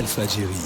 Walfadjri.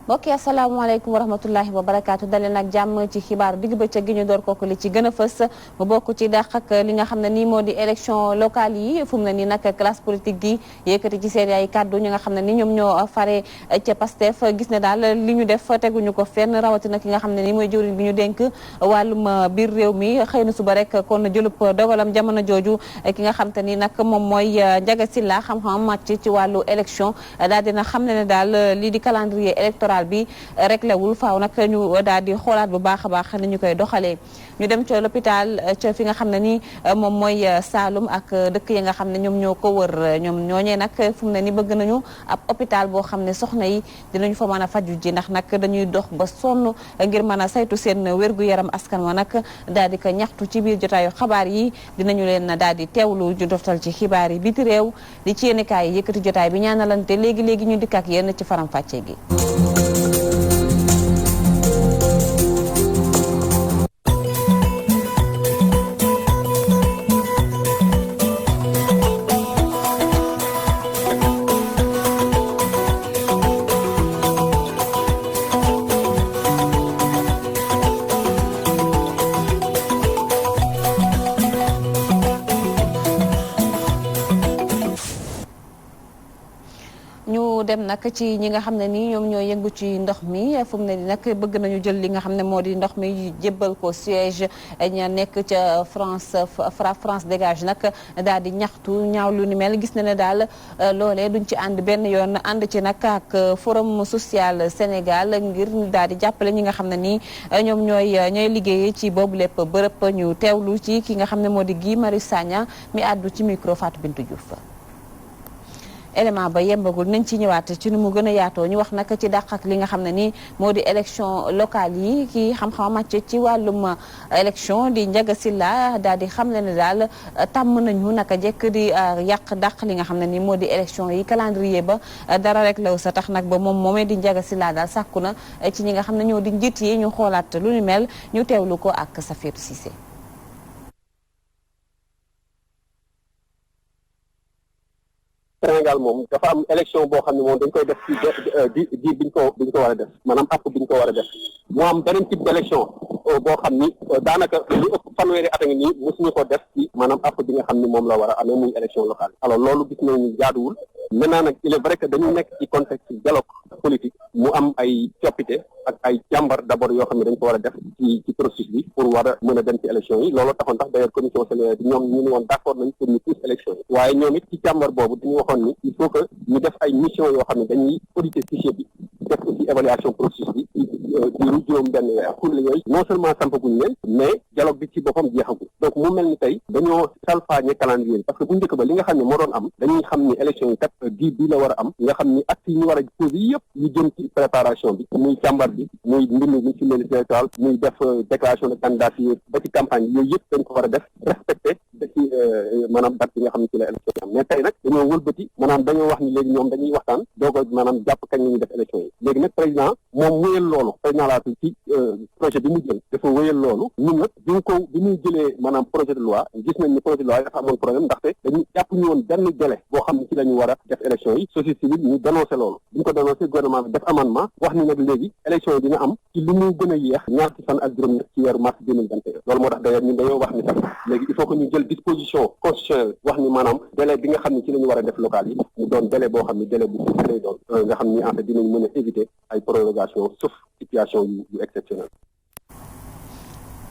mbokk yi asalaamaaleykum wa rahmatullahi wa barakaatu daleen ak jàmm ci xibaaru digg bëccëg gi ñu door kooku li ci gën a fës mu bokk ci dàq ak li nga xam ne nii moo di élection locale yi fu mu ne nii nag classe politique gi yëkkati ci seen ay kàddu ñi nga xam ne ni ñoom ñoo fare ca Pastef gis ne daal li ñu def teguñu ko fenn rawatina ki nga xam ne nii mooy jëwriñ bi ñu dénk wàllum biir réew mi xëy na suba rek kon jëlub dogalam jamono jooju ki nga xam te ni nag moom mooy Ndiaga Sylla xam-xam màcc ci wàllu élection daal dina xam ne ne daal lii di calendrier électoral bi réglé wul faaw nag ñu daal di xoolaat bu baax a baax ni ñu koy doxalee ñu dem ca l'hôpital ca fi nga xam ne ni moom mooy Saloum ak dëkk yi nga xam ne ñoom ñoo ko wër ñoom ñooñee nag fu mu ne ni bëgg nañu ab hôpital boo xam ne soxna yi dinañu fa mën a faju ji ndax nag dañuy dox ba sonn ngir mën a saytu seen wér-gu-yaram askan wa nag daal di ko ñaxtu ci biir jotaayu xabaar yi dinañu leen daal di teewlu ñu doftal ci xibaar yi biti réew di ci yéenekaay yi yëkkati jotaay bi ñaanalante léegi-léegi ñu dikk ak yéen ci faram-fàccee gi. dem nag ci ñi nga xam ne nii ñoom ñoo yëngu ci ndox mi fu mu ne nii nag bëgg nañu jël li nga xam ne moo di ndox mi jébbal ko siège ña nekk ca France dégage nag daal di ñaxtu ñaaw lu ni mel gis na ne daal loolee duñ ci ànd benn yoon ànd ci nag ak forum social Sénégal ngir daal di jàppale ñi nga xam ne nii ñoom ñooy liggéeyee ci boobu lépp bërëb ñu teewlu ci ki nga xam ne moo di Guy Marius Sagna mi àddu ci micro Fatou Bintou Diouf. élément ba yembagul nañ ci ñëwaat ci nu mu gën a yaatoo ñu wax nag ci dàq ak li nga xam ne ni moo di élection locale yi kii xam-xam màcc ci wàllum élection di Ndiaga Sylla daal di xam ne daal tàmm nañu naka jekk di yàq dàq li nga xam ne ni moo di élection yi calendrier ba dara rek law sa tax nag ba moom moomee di Ndiaga Sylla daal sàkku na ci ñi nga xam ne ñoo di njiit yi ñu xoolaat lu ni mel ñu teewlu ko ak Safiatou Cissé. Sénégal moom dafa am élection boo xam ne moom dañ koy def ci di biñ ko war a def maanaam app biñ ko war a def moo am beneen type d' élection boo xam ni daanaka lu ëpp fanweeri at a ngi nii mosuñu ko def ci maanaam app bi nga xam ni moom la war a amee muy élection locale alors loolu gis nañu jaaduwul maintenant nag il est vrai que dañu nekk ci contexte dialogue politique mu am ay coppite ak ay jàmbar d' abord yoo xam ne dañ ko war a def ci processus bi pour war a mën a dem ci élection yi loolu taxoon tax d' ailleurs commission sénégalaise bi ñoom ñu ni woon d' accord nañ pour ñu pousse élection yi waaye ñoom it ci jàmbar boobu dañu waxoon ni il faut que ñu def ay mission yoo xam ne dañuy auditer fichier bi def aussi évaluation processus bi diiru juróom benn weer pour yooyu non seulement sampaguñ leen mais dialogue bi ci boppam jeexagul donc mu mel ni tey dañoo salfaañe calendrier bi parce que bu njëkk ba li nga xam ne moo doon am dañuy xam ni élection yi kat diir bi la war a am nga xam ni actes yi ñu war a posé yëpp yu jëm ci préparation bi muy càmbar bi muy mbind mi ci liste électorale muy def déclaration de candidature ba ci campagne bi yooyu yëpp dañ ko war a def respecté da ci maanaam date bi nga xam ne ci la élection yi am mais tey nag dañoo wëlbati maanaam dañoo wax ni léegi ñoom dañuy waxtaan doog a maanaam jàpp kañ la ñuy def élection yi léegi nag président moom wéyal loolu président la ci projet bi mu jël dafa wéyal loolu ñun nag bi muy jëlee maanaam projet de loi gis nañ ni projet de loi yi dafa amoon problème ndaxte dañu jàpp ñu woon benn délai boo xam ne ci la ñu war a def élection yi société civile ñu dénoncé loolu bi ñu ko dénoncé gouvernement bi def amendement wax ni nag léegi élection yi dina am ci li mu gën a yéex ñaar ci fan ak juróom ci weeru mars 2021 loolu moo tax d'ailleurs ñun dañoo wax ni sax léegi il faut que ñu jël disposition constitutionnelle wax ni maanaam délai bi nga xam ne ci la ñu war a def local yi mu doon délai boo xam ne délai bu fixe lay doon nga xam ni en fait dinañ mën a éviter ay prorogation sauf situation yu exceptionnelle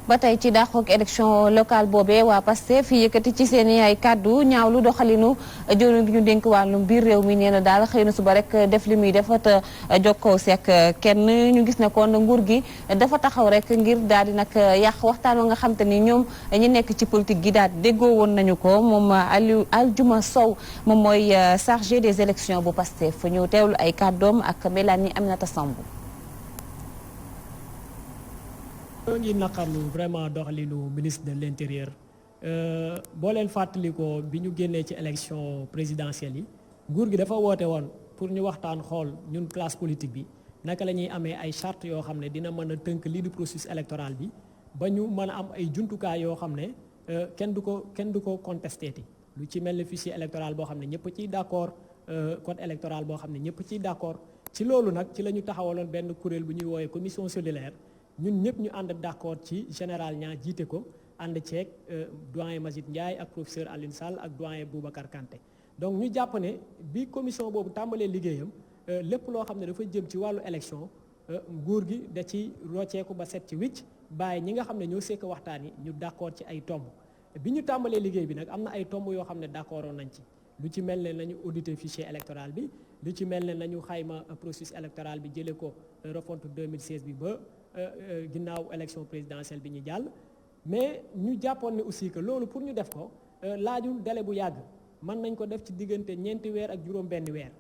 ba tey ci dàqook élection locale boobee waa Pastef fi yëkkati ci seen ay kàddu ñaawlu doxalinu jëwriñ gi ñu dénk wàllum biir réew mi nee na daal xëy na suba rek def li muy def te jokkoo seek kenn ñu gis ne kon nguur gi dafa taxaw rek ngir daal di nag yàq waxtaan wa nga xam te ni ñoom ñi nekk ci politique gi daal déggoo woon nañu ko moom Aljuma Sow moom mooy chargé des élections bu Pastef ñu teewlu ay kàddoom ak Mélanie Aminata Sambou. ñoo ngi naqarlu vraiment doxalinu ministre de l'intérieur boo leen fàttalikoo bi ñu génnee ci élection présidentielle yi nguur gi dafa woote woon pour ñu waxtaan xool ñun classe politique bi naka la ñuy amee ay charte yoo xam ne dina mën a tënk lii di processus électoral bi ba ñu mën a am ay jumtukaay yoo xam ne kenn du ko contesté ti lu ci mel ni fichier électoral boo xam ne ñëpp ciy d'accord code électoral boo xam ne ñëpp ciy d'accord ci loolu nag ci la ñu taxawaloon benn kuréel bu ñuy woowee commission cellulaire ñun ñëpp ñu ànd d'accord ci général ñaa jiite ko ànd ceeg doyen Majid Ndiaye ak professeur Alioune Sall ak doyen Boubacar Kanté donc ñu jàpp ne bi commission boobu tàmbalee liggéeyam lépp loo xam ne dafa jëm ci wàllu élection nguur gi da ci rocceeku ba set ci wicc bàyyi ñi nga xam ne ñoo sekk waxtaan yi ñu d'accord ci ay tomb bi ñu tàmbalee liggéey bi nag am na ay tomb yoo xam ne d'accordoon nañ ci lu ci mel ne nañu auditer fichier électoral bi lu ci mel ne nañu xayma processus électoral bi jëlee ko refonte 2016 bi ba ginnaaw élection présidentielle bi ñu jàll mais ñu jàppoon ne aussi que loolu pour ñu def ko laajul délai bu yàgg mën nañ ko def ci diggante ñeenti weer ak juróom-benn weer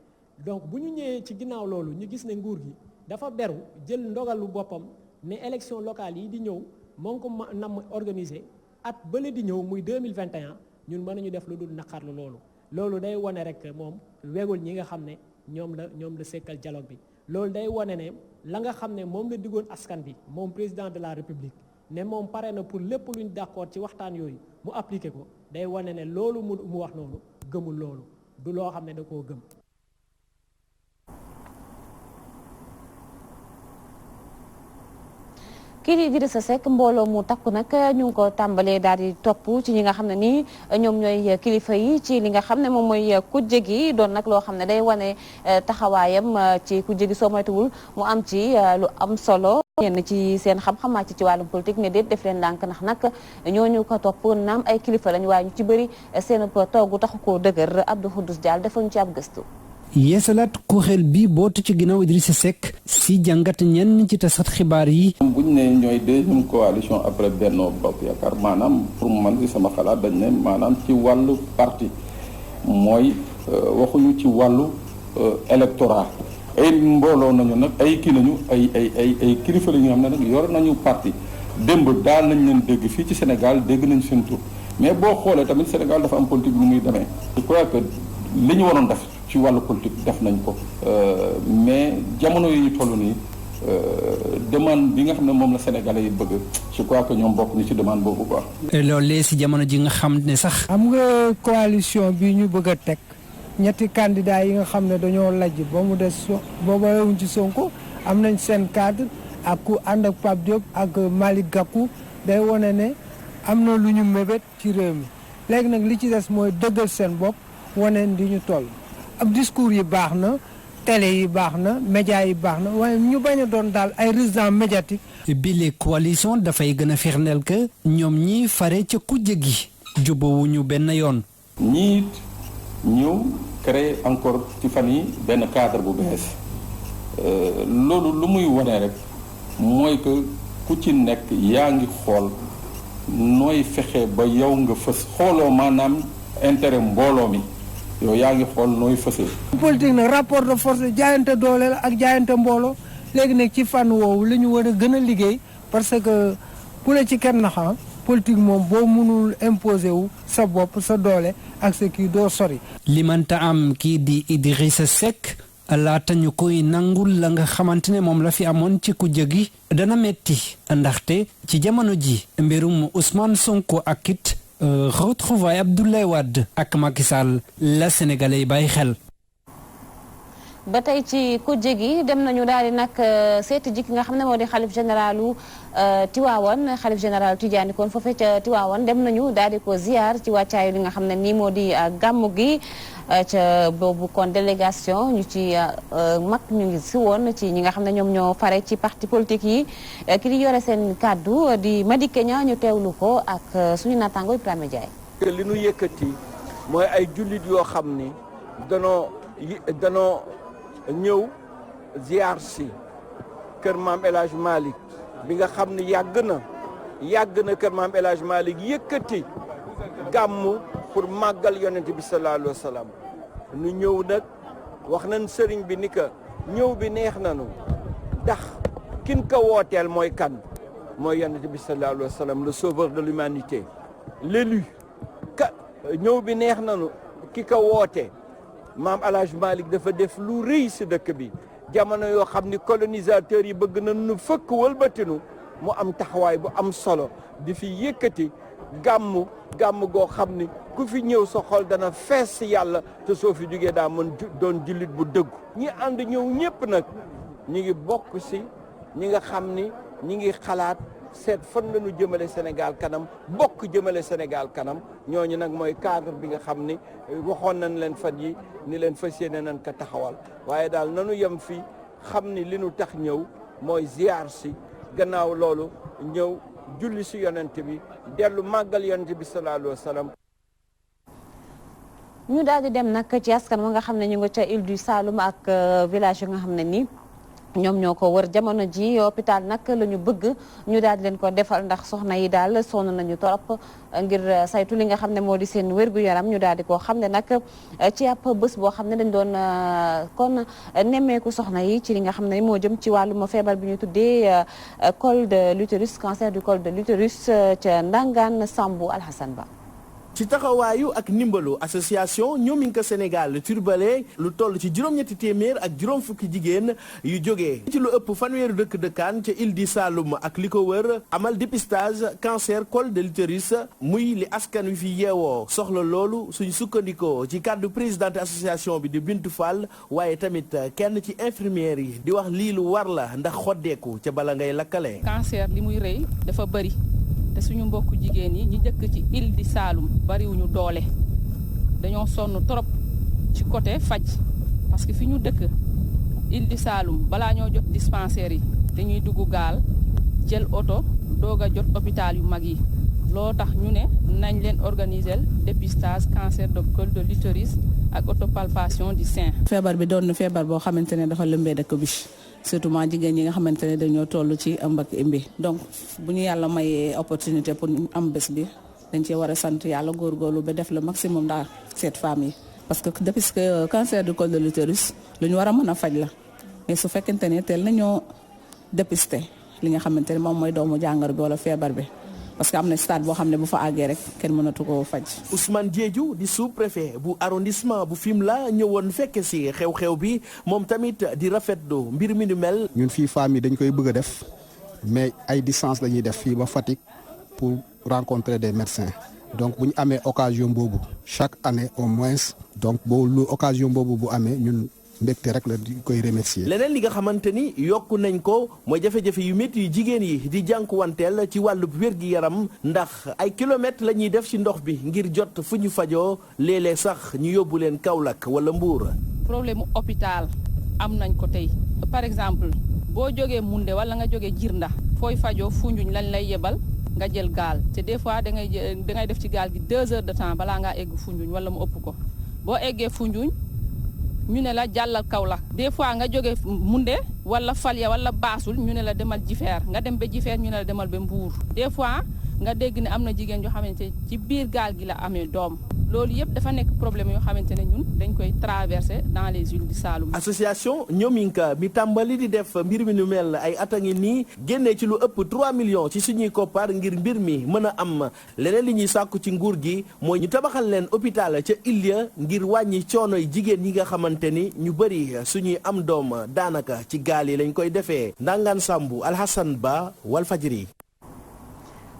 donc bu ñu ñëwee ci ginnaaw loolu ñu gis ne nguur gi dafa beru jël ndogalu boppam ne élection locale yi di ñëw moo ngi ko nam organiser at bële di ñëw muy 2021 ñun mën nañu def lu dul naqarlu loolu day wane rek moom wegul ñi nga xam ne ñoom la sekkal dialogue bi loolu day wane ne la nga xam ne moom la diggoon askan bi moom président de la république ne moom pare na pour lépp luñ d'accord ci waxtaan yooyu mu appliqué ko day wane ne loolu mu wax noonu gëmul loolu du loo xam ne da koo gëm. kii di Idrissa Seck mbooloo mu takku nag ñu ngi ko tàmbalee daal di topp ci ñi nga xam ne nii ñoom ñooy kilifa yi ci li nga xam ne moom mooy kujje gi doon nag loo xam ne day wane taxawaayam ci kujje gi soo moytuwul mu am ci lu am solo. ñenn ci seen xam-xam màcc ci wàllum politique ne déet def leen ndànk ndax nag ñooñu ko topp naam ay kilifa lañ waaye ñu ci bëri seen toogu taxu koo dëgër Abdou Khoudous Diall defuñ ci ab gëstu. yeesalaat kuréel bi bootu ci ginnaaw Idrissa Seck si jàngat ñenn ci tasat xibaar yi. bu ñu nee ñooy deuxième coalition après Benno Bokk Yaakaar maanaam pour man ci sama xalaat dañ ne maanaam ci wàllu parti mooy waxuñu ci wàllu électorat. ay mbooloo nañu nag ay kii nañu ay kilifa la ñu xam ne nag yor nañu parti démb daal nañ leen dégg fii ci Sénégal dégg nañ seen tur mais boo xoolee tamit Sénégal dafa am politique bu muy demee. je crois que li ñu waroon def ci wàllu politique def nañ ko mais jamono yi ñu toll nii demande bi nga xam ne moom la Sénégalais yi bëgg je crois que ñoom bokk ni ci demande boobu quoi. loolee si jamono ji nga xam ne sax. am nga coalition bi ñu bëgg a teg. ñetti candidat yi nga xam ne dañoo lajj ba mu des boobawuñ ci Sonko am nañ seen cadre ak ku ànd ak Pape Diop ak Malick Gakou day wane ne am na lu ñu mébét ci réew mi léegi nag li ci des mooy dëggal seen bopp wane di ñu toll ab discours yi baax na télé yi baax na média yi baax na waaye ñu bañ a doon daal ay résidents médiatiques. bile coalition dafay gën a firndeel que ñoom ñii fare ca kujje gi jubawuñu benn yoon. ñii ñëw créer encore ci fan yi benn cadre bu bees loolu lu muy wone rek mooy que ku ci nekk yaa ngi xool nooy fexe ba yow nga fës xooloo maanaam intérêt mbooloo mi yow yaa ngi xool nooy fësee. politique nag rapport de force jaayante doole la ak jaayante mbooloo léegi nag ci fànn woowu la ñu war a gën a liggéey parce que ku la ci kenn naxa politique moom boo mënul imposer wu sa bopp sa doole ak sa kii doo sori. li mënta am kii di Idrissa Seck laata ñu koy nangul la nga xamante ne moom la fi amoon ci kujje gi dana metti ndaxte ci jamono ji mbirum Ousmane Sonko ak it retrouvaille Abdoulaye Wade ak Macky Sall la Sénégalais yi bàyyi xel. ba tey ci kujje gi dem nañu daal di nag seeti ji ki nga xam ne moo di xalif généralu Tiwaawan xalif général Tidiane kon foofee ca Tiwaawan dem nañu daal di ko ziar ci wàccaayu li nga xam ne nii moo di gàmmu gi ca boobu kon délégation ñu ci mag ñu ngi si woon ci ñi nga xam ne ñoom ñoo fare ci parti politique yi ki di yore seen kàddu di Madické Niang ñu teewlu ko ak suñu naataango Ibrahima Ndiaye. li nu yëkkati mooy ay jullit yoo xam ni danoo ñëw ziar si kër maam El Hadj Malick bi nga xam ni yàgg na kër maam El Hadj Malick yëkkati gàmmu pour màggal yonent bi sallallahu alayhi wa sallam nu ñëw nag wax nañ sëriñ bi ni que ñëw bi neex nanu ndax kin ko wooteel mooy kan mooy yonent bi sallallahu alayhi wa sallam le sauveur de l'humanité l'élu ñëw bi neex nanu ki ko woote maam El Hadj Malick dafa def lu rëy si dëkk bi jamono yoo xam ni colonisateurs yi bëgg na nu fëkk wëlbatinu mu am taxawaay bu am solo di fi yëkkati gàmm goo xam ni ku fi ñëw sa xol dana fees si yàlla te soo fi jógee daa mën doon jullit bu dëggu ñi ànd ñëw ñëpp nag ñi ngi bokk si ñi nga xam ni ñi ngi xalaat seet fan la ñu jëmale Sénégal kanam bokk jëmale Sénégal kanam ñooñu nag mooy cadre bi nga xam ni waxoon nañ leen fan yi ni leen fas yéene nañ ko taxawal waaye daal nanu yem fii xam ni li nu tax ñëw mooy ziar si gannaaw loolu ñëw julli si yonent bi dellu màggal yonent bi sallallahu alayhi wa sallam. ñu daal di dem nag ci askan wa nga xam ne ñu nga ca Île du Saloum ak village yu nga xam ne nii ñoom ñoo ko wër jamono ji hôpital nag la ñu bëgg ñu daal di leen ko defal ndax soxna yi daal sonn nañu torop ngir saytu li nga xam ne moo di seen wér-gu-yaram ñu daal di ko xam ne nag ci ab bés boo xam ne dañ doon kon nemmeeku soxna yi ci li nga xam ne moo jëm ci wàllum feebar bi ñu tuddee col de l'utérus cancer du col de l'utérus ca Ndangaan Sambou Alhassane Ba. ci taxawaayu ak ndimbalu association Ñoominka Sénégal turbale lu toll ci juróom-ñetti téeméer ak juróom fukki jigéen yu jógee ci lu ëpp fanweeru dëkk-dëkkaan ca Île du Saloum ak li ko wër amal dépistage cancer col de l'utérus muy li askan wi fi yeewoo soxla loolu suñu sukkandikoo ci kàddu présidente association bi di Bintu Fall waaye tamit kenn ci infirmière yi di wax lii lu war la ndax xoddeeku ca bala ngay lakkale. cancer li muy rëy dafa bëri. te suñu mbokku jigéen yi ñi dëkk ci Île du Saloum bariwuñu doole dañoo sonn trop ci côté faj parce que fi ñu dëkk Île du Saloum balaa ñoo jot dispensaire yi dañuy dugg gaal jël oto doog a jot hôpital yu mag yi loo tax ñu ne nañ leen organiser dépistage cancer du col de l'utérus ak autopalpation du sein. feebar bi doon na feebar boo xamante ne dafa lëmbee dëkk bi. surtout jigéen ñi nga xamante ne dañoo toll ci ëmb ak imbi donc bu ñu yàlla mayee opportunité pour ñu am bés bi dañ cee war a sant yàlla góorgóorlu ba def le maximum daal cette femme yi parce que depuis que cancer du col de l'utérus lu ñu war a mën a faj la mais su fekkente ne teel nañoo dépister li nga xamante ne moom mooy doomu jàngoro bi wala feebar bi parce que am na stade boo xam ne bu fa àggee rek kenn mënatu koo faj. Ousmane Diédhiou di sous-préfet bu arrondissement bu Fimela ñëwoon fekke si xew-xew bi moom tamit di rafetlu mbir mi ni mel. ñun fii femmes yi dañ koy bëgg a def mais ay distance la ñuy def fii ba Fatick pour rencontrer des médecins donc bu ñu amee occasion boobu chaque année au moins donc boobu lu occasion boobu bu amee ñun. mbégte rek la di koy remercier. leneen li nga xamante ni yokku nañ ko mooy jafe-jafe yu métti yu jigéen yi di jànkuwanteel ci wàllu wér-gi-yaram ndax ay kilomètres la ñuy def ci ndox bi ngir jot fu ñu fajoo léeg-léeg sax ñu yóbbu leen Kaolack wala Mbour. problème mu hôpital am nañ ko tey par exemple boo jógee Moundé wala nga jógee Jirnda fooy fajoo Foundiougne lañ lay yebal nga jël gaal te des fois dangay def ci gaal gi 2 heures de temps balaa ngaa egg Foundiougne wala mu ëpp ko boo eggee Foundiougne. ñu ne la jàllal Kaolack des fois nga jóge Moundé wala Falia wala Baasul ñu ne la demal Jifeer nga dem ba Jifeer ñu ne la demal ba Mbuur des fois nga dégg ne am na jigéen yoo xamante ci biir gaal gi la amee doom loolu yëpp dafa nekk problème yoo xamante ne ñun dañ koy traverser dans les îles du Saloum. association Ñoominka mi tàmbali di def mbir mi nu mel ay at a ngi nii génnee ci lu ëpp 3 millions ci suñuy koppar ngir mbir mi mën a am leneen li ñuy sàkku ci nguur gi mooy ñu tabaxal leen hôpital ca Ilia ngir wàññi coonoy jigéen ñi nga xamante ni ñu bëri suñuy am doom daanaka ci gaal yi lañ koy defee Ndangaan Sambou Alhassane Ba Walfadjri.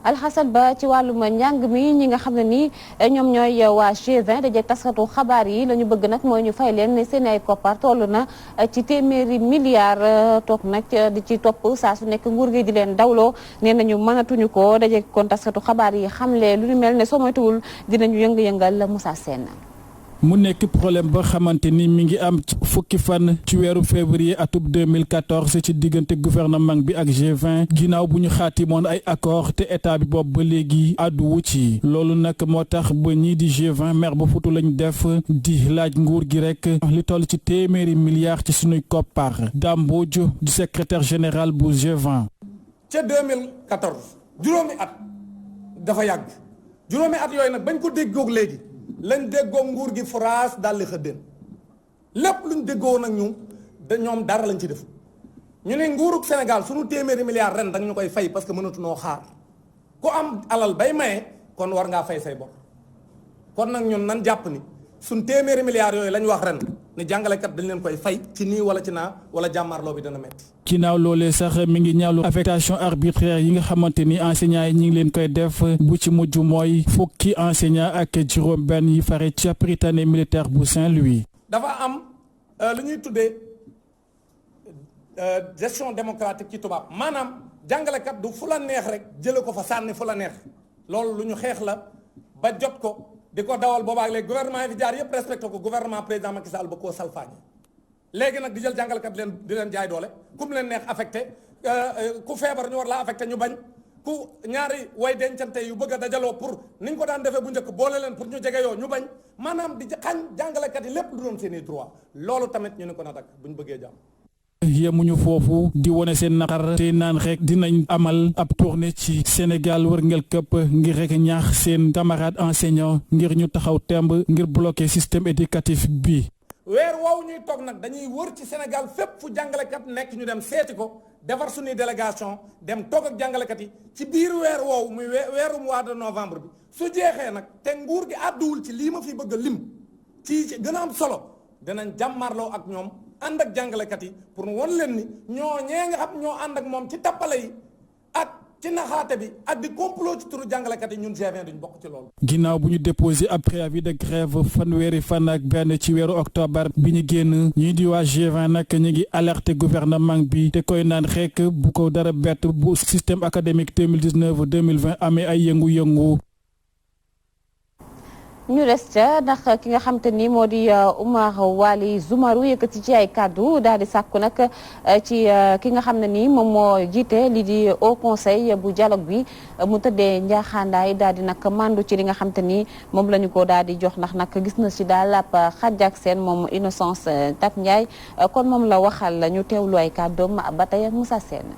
Alxasan Ba ci wàllum njàng mi ñi nga xam ne nii ñoom ñooy waa G20 dajeeg taskatu xabaar yi la ñu bëgg nag mooy ñu fay leen seen ay koppar toll na ci téeméeri milliards toog nag di ci topp saa su nekk nguur gi di leen dawloo nee nañu mënatuñu ko dajeeg kon taskatu xabaar yi xamle lu ñu mel ne soo moytuwul dinañu yëngu-yëngal Moussa Sène. mu nekk problème ba xamante ni mi ngi am fukki fan ci weeru février atub 2014 ci diggante gouvernement bi ak G20 ginnaaw bu ñu xaatimoon ay accord te état bi boobu ba léegi àdduwu ci loolu nag moo tax ba ñii di G20 mer ba futu lañ def di laaj nguur gi rek li toll ci téeméeri milliards ci sunuy koppar Dame Mbodj du secrétaire général bu G20. ca 2014 juróomi at dafa yàgg juróomi at yooyu nag bañ ko déggoog léegi lañ déggoog nguur gi France daal di xëddeen lépp luñ déggoo nag ñoom dara lañ ci def ñu ne nguurug Sénégal sunu téeméeri milliards ren danga ñu koy fay parce que mënatunoo xaar ku am alal bay maye kon war ngaa fay say bor kon nag ñun nan jàpp ni suñ téeméeri milliards yooyu lañ wax ren ni jàngalekat dañ leen koy fay ci nii wala ci naa wala jàmmaarloo bi dana metti ginnaaw loolee sax mi ngi ñaalu affectation arbitraire yi nga xamante ni enseignants yi ñi ngi leen koy def bu ci mujj mooy fukki enseignants ak juróom benn yi fare ca Prytanée militaire bu Saint-Louis. dafa am lu ñuy tuddee gestion démocratique ci tubaab maanaam jàngalekat du fu la neex rek jële ko fa sànni fu la neex loolu lu ñu xeex la ba jot ko di ko dawal boobaak léegi gouvernement yi fi jaar yëpp respecté ko gouvernement président Macky Sall ba koo salfaañe léegi nag di jël jàngalekat di leen jaay doole ku mu leen neex affecté ku feebar ñu war laa affecté ñu bañ ku ñaari way dencante yu bëgg a dajaloo pour niñ ko daan defee bu njëkk boole leen pour ñu jege yoo ñu bañ maanaam di xañ jàngalekat yi lépp lu doon seeni droit loolu tamit ñu ne ko na dak bu ñu bëggee jàmm. yemuñu foofu di wone seen naqar te naan rek dinañ amal ab tournée ci Sénégal wërngël këpp ngir rek ñaax seen camarades enseignants ngir ñu taxaw temb ngir bloquer système éducatif bi. weer woowu ñuy toog nag dañuy wër ci Sénégal fépp fu jàngalekat nekk ñu dem seeti ko defar suñuy délégation dem toog ak jàngalekat yi ci biir weer woowu muy weeru mois de novembre bi su jeexee nag te nguur gi àdduwul ci lii ma fi bëgg a lim ci gën a am solo dinañ jàmmarloo ak ñoom ànd ak jàngalekat yi pour won leen ni ñoo ñee nga xam ñoo ànd ak moom ci tappale yi ak ci naxaate bi ak di complot ci turu jàngalekat yi ñun G20 duñ bokk ci loolu. ginnaaw bu ñu déposé ab préavis de grève fanweeri fan ak benn ci weeru octobre bi ñu génn ñii di waa G20 nag ñu ngi alerté gouvernement bi te koy naan rek bu ko dara bett bu système académique 2019-2020 amee ay yëngu-yëngu. ñu des ca ndax ki nga xam te ni moo di Oumar Waly Zoumarou yëkkati ci ay kàddu daal di sàkku nag ci ki nga xam ne ni moom moo jiite li di Haut Conseil bu dialogue bi mu tëddee njaaxaandaay daal di nag mandu ci li nga xam te ni moom la ñu ko daal di jox ndax nag gis na ci daal ab xàjj ak seen moom Innocence Ntap Ndiaye kon moom la waxal ñu teewlu ay kàddoom ba tey ak Moussa Sène.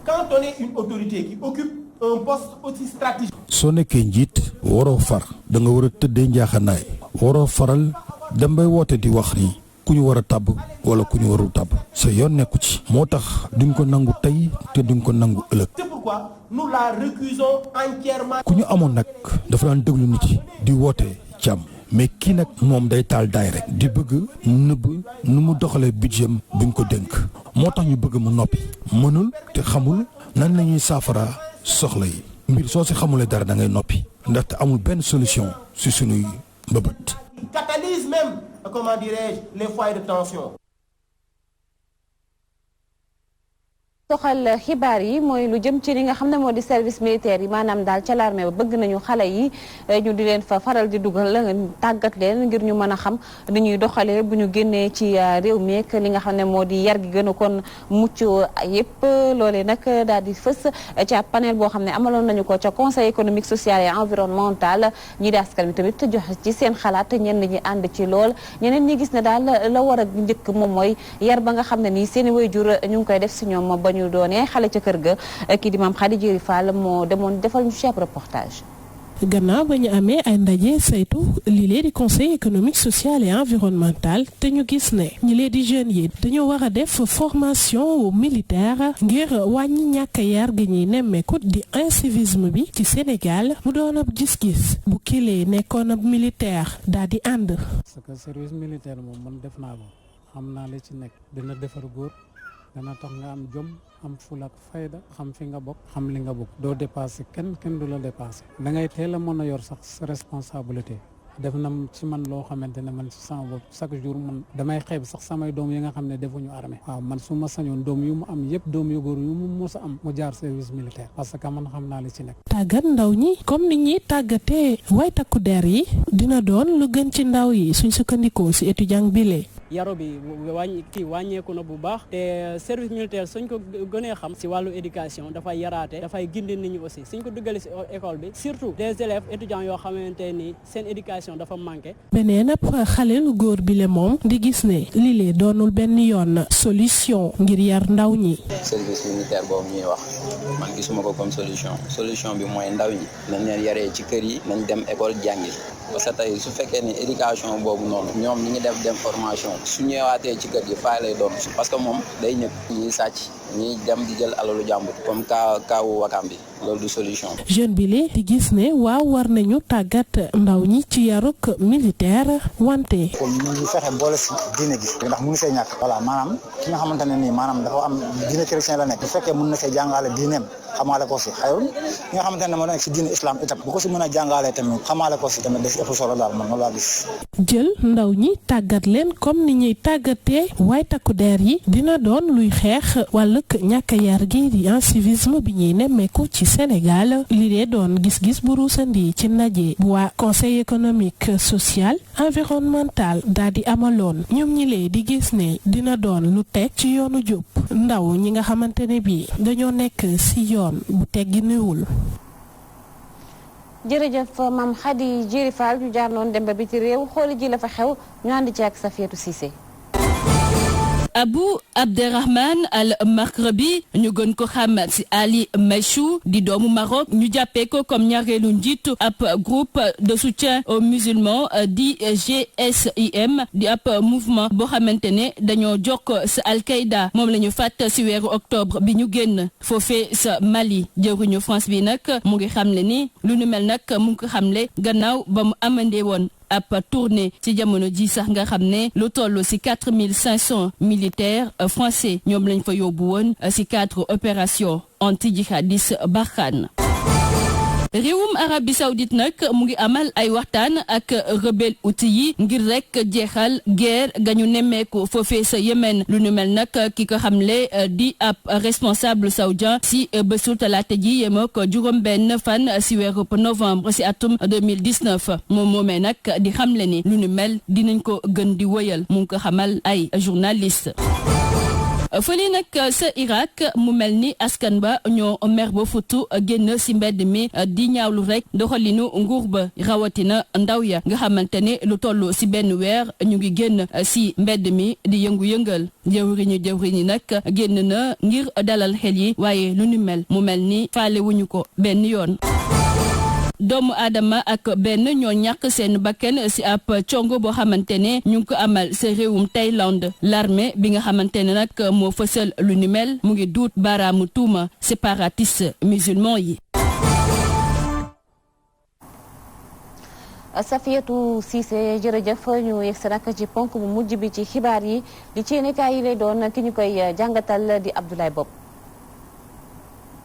Quand on est une autorité qui occupe un poste aussi stratégique. soo nekkee njiit waroo far da nga war a tëddee njaaxanaay waroo faral dem bay woote di wax ni ku ñu war a tabb wala ku ñu warul tabb sa yoon nekku ci moo tax duñ ko nangu tey te duñ ko nangu ëllëg. C'est pourquoi nous la récusons entièrement. ku ñu amoon nag dafa daan déglu nit yi di woote jàmm mais kii nag moom day taal daay rek di bëgg nëbb nu mu doxalee budget buñ ko dénk moo tax ñu bëgg mu noppi mënul te xamul nan la ñuy saafara soxla yi mbir soo si xamulee dara da ngay noppi ndaxte amul benn solution si sunuy mbëbët. Catalyse même, comment dirais-je, les foyers de tension. soxal xibaar yi mooy lu jëm ci li nga xam ne moo di service militaire yi maanaam daal ca l'armée ba bëgg nañu xale yi ñu di leen fa faral di dugal tàggat leen ngir ñu mën a xam ni ñuy doxalee bu ñu génnee ci réew mi ak li nga xam ne moo di yar gi gën a kon mucc yëpp loolee nag daal di fës ci ab panel boo xam ne amaloon nañu ko ca conseil économique social et environnemental ñi di askan wi tamit joxe ci seen xalaat ñenn ñi ànd ci lool ñeneen ñi gis ne daal la war a njëkk moom mooy yar ba nga xam ne nii seen i waajur ñu ngi koy def si ñoom ba ñu doone xale ca kër ga kii di maam Khady Diéry Fall moo demoon defal ñu ci ab reportage. gannaaw ba ñu amee ay ndaje saytu lii lee di conseil économique social et environnemental te ñu gis ne ñi lee di jeunes yi dañoo war a def formation militaire ngir wàññi ñàkk yar gi ñuy nemmeeku di incivisme bi ci Sénégal mu doon ab gis-gis bu kilee nekkoon ab militaire daal di ànd. parce que service militaire moom man def naa ko xam naa li ci nekk dina defar góor dana tax nga am jom am ful ak fayda xam fi nga bokk xam li nga bokk doo dépassé kenn du la dépassé da ngay teel a mën a yor sax sa responsabilité def na ci man loo xamante ne man ci sama bopp chaque jour man damay xeeb sax samay doom yi nga xam ne defuñu armée waaw man su ma sañoon doom yu mu am yëpp doom yu góor yu mu mos a am mu jaar service militaire parce que man xam naa li ci nekk. tàggat ndaw ñi comme ni ñuy tàggatee way takku der yi dina doon lu gën ci ndaw yi suñ sukkandikoo ci étudiant bile. yaro bi wàññeeku na bu baax te service militaire suñ ko gënee xam si wàllu éducation dafay yaraate dafay gindi nit ñi aussi suñ ko duggale si école bi surtout des élèves étudiants yoo xamante ni seen éducation dafa manqué. beneen ab xale lu góor bi le moom di gis ne lii doonul benn yoon solution ngir yar ndaw ñi. service militaire boobu ñuy wax man gisuma ko comme solution bi mooy ndaw ñi nañ leen yaree ci kër yi nañ dem école jàngi parce que tey su fekkee ne éducation boobu noonu ñoom ñi ngi def formation su ñëwaatee ci kër gi faa lay doon parce que moom day ñëpp ñiy sàcc ñiy dem di jël alalu jàmbur comme kaawu Wakam bi loolu du solution. jeune bi li di gis ne waaw war nañu tàggat ndaw ñi ci yaruk militaire wante. kon ñu ngi fexe boole si diine gi ndax mënu see ñàkk. voilà maanaam ki nga xamante ne nii maanaam dafa am diine chrétien la nekk bu fekkee mën na see jàngale diineem xamaale ko si xayul ki nga xamante ne moo nekk si diine islam itam bu ko si mën a jàngalee tamit xamaale ko si tamit daf ëpp solo daal man loolu laa gis. jël ndaw ñi tàggat leen comme ni ñuy tàggatee waay takku der yi dina doon luy xeex wàllug ñàkk yar gi di incivisme bi ñuy nemmeeku ci Sénégal li dee doon gis-gis bu ruusandi ci ndaje bu waa conseil économique social environnemental daal di amaloon ñoom ñi lee di gis ne dina doon lu teg ci yoonu jub ndaw ñi nga xamante ne bii dañoo nekk si yoon bu tegginuwul. jërëjëf Mame Khady Diéry Fall ñu jaar noonu dem ba biti réew xooli ji la fa xew ñu ànd ci ak Safiatou Cissé. Abu Abderrahman Al Maghrabi ñu gën ko xam ci Ali Mechou di doomu Maroc ñu jàppee ko comme ñaareelu njiitu ab groupe de soutien aux musulmans di GSIM di ab mouvement boo xamante ne dañoo jokk sa Al-Qaïda moom la ñu fàtt ci weeru octobre bi ñu génn foofee sa Mali jëruñu France bi nag mu ngi xamle ni lu nu mel nag mu ngi ko xamle gannaaw ba mu amandee woon ab tournée ci jamono ji sax nga xam ne lu toll ci 4500 militaires français ñoom lañ fa yóbbu woon ci cadre opération anti-djihadiste Barkhane. réewum Arabie Saoudite nag mu ngi amal ay waxtaan ak rebelle Houthi yi ngir rek jeexal guerre gañu nemmeeku foofee sa Yémen lu nu mel nag ki ko xamle di ab responsable saoudien ci bésu talaata ji yemoo ko juróom-benn fan ci weeru novembre ci atum 2019 moom moomee nag di xamle ni lu nu mel dinañ ko gën di wëyal mu ngi ko xamal ay journaliste. fële nag sa Irak mu mel ni askan ba ñoo mer ba futu génn ci mbedd mi di ñaawlu rek doxalinu nguur ba rawatina ndaw ya nga xamante ne lu toll ci benn weer ñu ngi génn ci mbedd mi di yëngu-yëngal jëwriñu nag génn na ngir dalal xel yi waaye lu nu mel mu mel ni faale wuñu ko benn yoon. doomu aadama ak benn ñoo ñàkk seen bakkan ci ab congo boo xamante ne ñu ngi ko amal sa réewum Thaïlande l'armée bi nga xamante ne nag moo fësal lu ni mel mu ngi duut baaraamu tuuma séparatiste musulman yi. Safiatou Cissé jërëjëf ñu yegg si nag ci ponk bu mujj bi ci xibaar yi li ci yéenekaay yi lay doon ki ñu koy jàngatal di Abdoulaye Bob.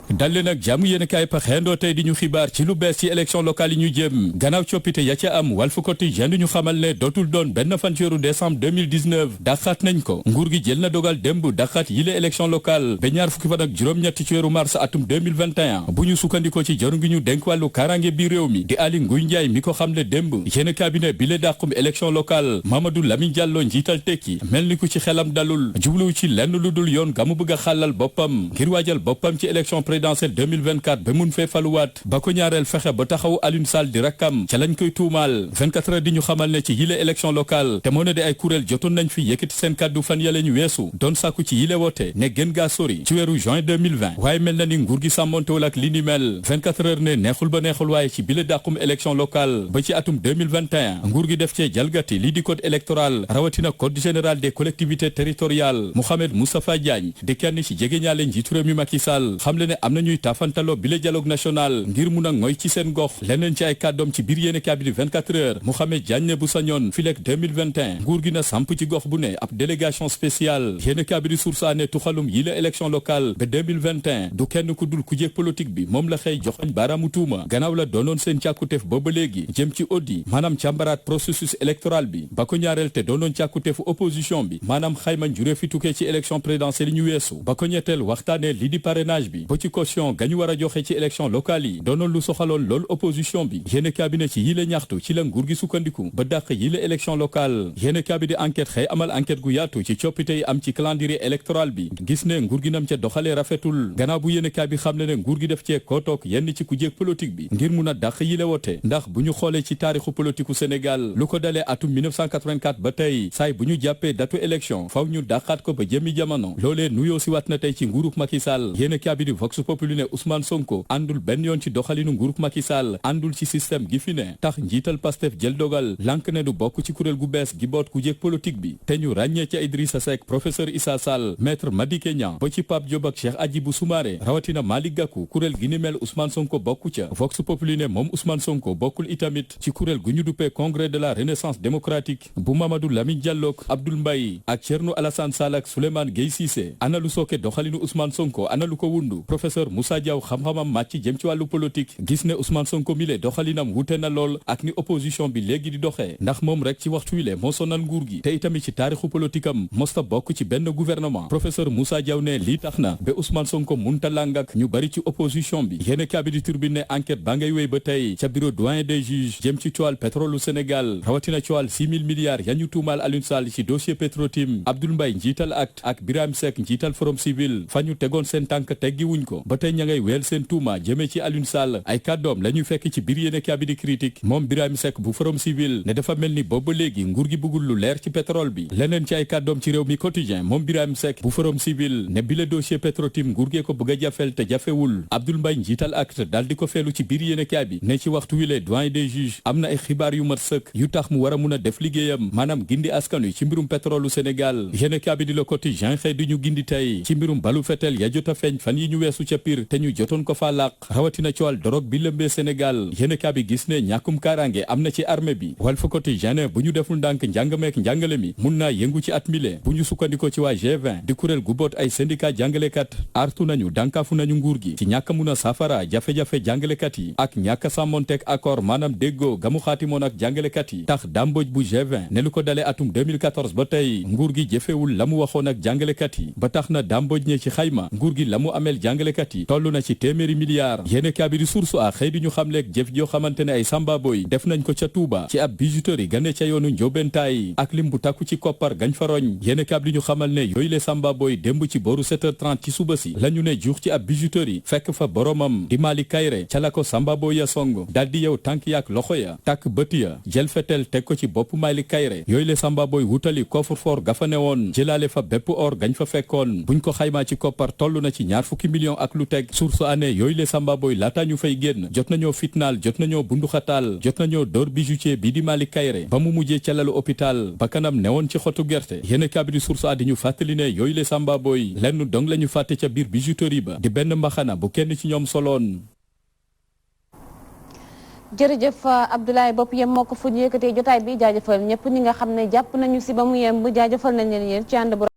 dal leen ak jàmm yéen a kaay paxeendoo tey di ñu xibaar ci lu bees ci élection locale yi ñu jëm gannaaw coppite ya ca am Walf Quotidien ñu xamal ne dootul doon benn fan ci weeru décembre 2019 dàqaat nañ ko nguur gi jël na dogal démb dàqaat yile élection locale ba ñaar fukki fan ak juróom-ñetti ci weeru mars atum 2021 bu ñu sukkandikoo ci jëru ngi ñu dénk wàllu kaaraange bi réew mi di Aly Ngouille Ndiaye mi ko xamle démb yéen cabinet bi le dàqum élection locale Mamadou Lamine Diallo njiital tekki mel ni ku ci xelam dalul jubluwu ci lenn lu dul yoon ga mu bëgg a xàllal boppam ngir waajal boppam ci élection présidentielle 2024 ba mun fee faluwaat ba ko ñaareel fexe ba taxaw Alioune Sall di rakkam ca lañ koy tuumaal 24 heures di ñu xamal ne ci yile élection locale te moo ne de ay kuréel jotoon nañ fi yëkkati seen kàddu fan yale ñu weesu doon sàkku ci yile woote ne gën gaa sori ci weeru juin 2020 waaye mel na ni nguur gi sàmmontewul ak li ni mel 24 heures ne neexul ba neexul waaye ci bile dàqum élection locale ba ci atum 2021 nguur gi def cee jalgati lii di code électoral rawatina code général des collectivités territoriales Mouhamed Moustapha Diagne di kenn ci jegeñaale njiitu réew mi Macky Sall xam le ne am na ñuy taafantaloo bile dialogue national ngir mun a ngoy ci seen gox leneen ci ay kàddoom ci biir yéene kaabidi 24 heures Mouhamed Diagne bu sañoon fileeg 2021 nguur gi na samp ci gox bu ne ab délégation spéciale yéene kaabidi source a ne tuxalum yi la élection locale ba 2021 du kenn ku dul ku jéeg politique bi moom la xëy joxoñ baaraamu tuuma gannaaw la doonoon seen càkkuteef booba léegi jëm ci audit maanaam càmbaraat processus électoral bi ba ko ñaareel te doonoon càkkuteefu opposition bi maanaam xayma njuree fi tukkee ci élection présidentielle yi ñu weesu ba ko ñetteel waxtaanee lii di parrainage bi ba ci caution gañu war a joxe ci élection locale yi doonoon lu soxaloon loolu opposition bi yéene cabinet ci yile ñaxtu ci la nguur gi sukkandiku ba dàq yile élection locale yéene cabinet enquête xëy amal enquête gu yaatu ci coppite yi am ci calendrier électoral bi gis ne nguur gi nam ca doxalee rafetul gannaaw bu yéene cabinet xam ne nguur gi def cee kootoog yenn ci ku jéeg politique bi ngir mun a dàq yile wote ndax bu ñu xoolee ci taarixu politiku Sénégal lu ko dalee atum 1984 ba tey saay bu ñu jàppee datu élection faw ñu dàqaat ko ba jëmi jamono loolee nuyoo si waat na tey ci nguurub Macky Sall yéene cabinet Vox Populi ne Ousmane Sonko àndul benn yoon ci doxalinu nguurub Macky Sall àndul ci système gi fi ne tax njiital Pastef jël dogal lank ne du bokk ci kuréel gu bees gi boot ku jéeg politique bi te ñu ràññee ci Idrissa Seck professeur Issa Sall maître Madické Niang ba ci Pape Diop ak Cheikh Hadjibou Soumaré rawatina Malick Gakou kuréel gi ni mel Ousmane Sonko bokku ca Vox Populi ne moom Ousmane Sonko bokkul itamit ci kuréel gu ñu duppee congrès de la renaissance démocratique bu Mamadou Lamine Diallo Abdoul Mbaye ak Thierno Alassane Sall ak Souleymane Gueye Cissé ana lu sooke doxalinu Ousmane Sonko ana lu ko wundu professeur Moussa Diaw xam-xamam màcc jëm ci wàllu politique gis ne Ousmane Sonko mi le doxalinam wute na lool ak ni opposition bi léegi di doxee ndax moom rek ci waxtu wi le moo sonal nguur gi te itamit ci taarixu politique am mosta bokk ci benn gouvernement professeur Moussa Diaw ne lii tax na ba Ousmane Sonko munta làng ak ñu bari ci opposition bi yéene kabidi turbine ne enquête ba ngay wéy ba tey ca bureau doyen des juges jëm ci coowal pétrole u Sénégal rawatina coowal 6 000 milliards ya ñu tuumaal Alioune Sall ci dossier Petrotim Abdoul Mbaye njiital acte ak Birame Seck njiital Forum Civil fa ñu tegoon seen tànk teggi wuñ ko ba tey ña ngay weel seen tuuma jëmee ci Alioune Sall ay kàddoom la ñuy fekk ci biir yéene kabidi critique moom Birame Seck bu Forum Civil ne dafa mel ni booba léegi nguur gi bëggul lu leer ci pétrole bi leneen ci ay kàddoom ci réew mi quotidien moom Birame Seck bu Forum Civil ne bile dossier Petrotim nguur gee ko bëgg a jafel te jafewul Abdoul Mbaye njiital acte daal di ko feelu ci biir yéene bi ne ci waxtu wi le doyen des juges am na ay xibaar yu mat sëkk yu tax mu war a mun a def liggéeyam maanaam gindi askan wi ci mbirum pétrole u Sénégal yéene bi di Le Quotidien xëy di ñu gindi tey ci mbirum balu fetel ya jot a feeñ fan yi ñu weesu ca Pire te ñu jotoon ko fa làq rawatina ci wàll dorog bi lëmbee Sénégal yéene bi gis ne ñàkkum kaaraange am na ci armée bi Walf Quotidien ne bu ñu deful ndànk njàngameek njàngale mi mun naa yëngu ci at mile bu ñu sukkandikoo ci waa G20 di kuréel gu boot ay syndicat jàngalekat artu nañu dànkaafu nañu nguur gi ci ñàkk mun a safara jafe-jafe jàngalekat yi ak ñàkk sàmmonteek accord maanaam déggoo gamu xaatimoon ak jàngalekat yi tax damboj bu G20 ne lu ko dalee atum 2014 ba tey nguur gi jëfewul la mu waxoon ak jàngalekat yi ba tax na damboj ne ci xayma nguur gi la mu ameel jàngalekat yi toll na ci téeméeri milliards yéene kaabiri source a xëy di ñu xamleeg jëf joo xamante ne ay sambaboy def nañ ko ca Touba ci ab bijouterie gane ca yoonu Njóobentaay ak lim bu takku ci koppar gañ fa roñ yéene kaabiri ñu xamal ne yooyu le sambaboy démb ci booru 7h30 ci suba si la ñu ne juux ci ab bijouterie fekk fa boromam di Malick Kayre ca la ko sambaboy ya song daal di yow tànk yaak loxo ya takk bët ya jël fetel teg ko ci bopp Malick Kayre yooyu le sambaboy wutali coffre-fort ga fa ne woon jëlaale fa bépp or gañ fa fekkoon buñ ko xaymaa ci koppar toll na ci ñaar fukki millions ak lu teg source année yooyu le sambaboy laata ñu fay génn jot nañoo fitnaal jot nañoo bunduxataal jot nañoo dóor bijoutier bi di Malick Kayre ba mu mujjee ca lalu hôpital ba kanam newoon ci xotu gerte yéene kabiri source a di ñu fàttali ne yooyu le sambaboy lenn dong la ñu fàtte ca biir bijouterie ba di benn mbaxana bu kenn ci ñoom soloon. jërëjëf Abdoulaye Bopp yem moo ko fu ñu yëkkatee jotaay bi jaajëfal ñëpp ñi nga xam ne jàpp nañu si ba mu yem bu jaajëfal nañ leen yéen ci ànd bu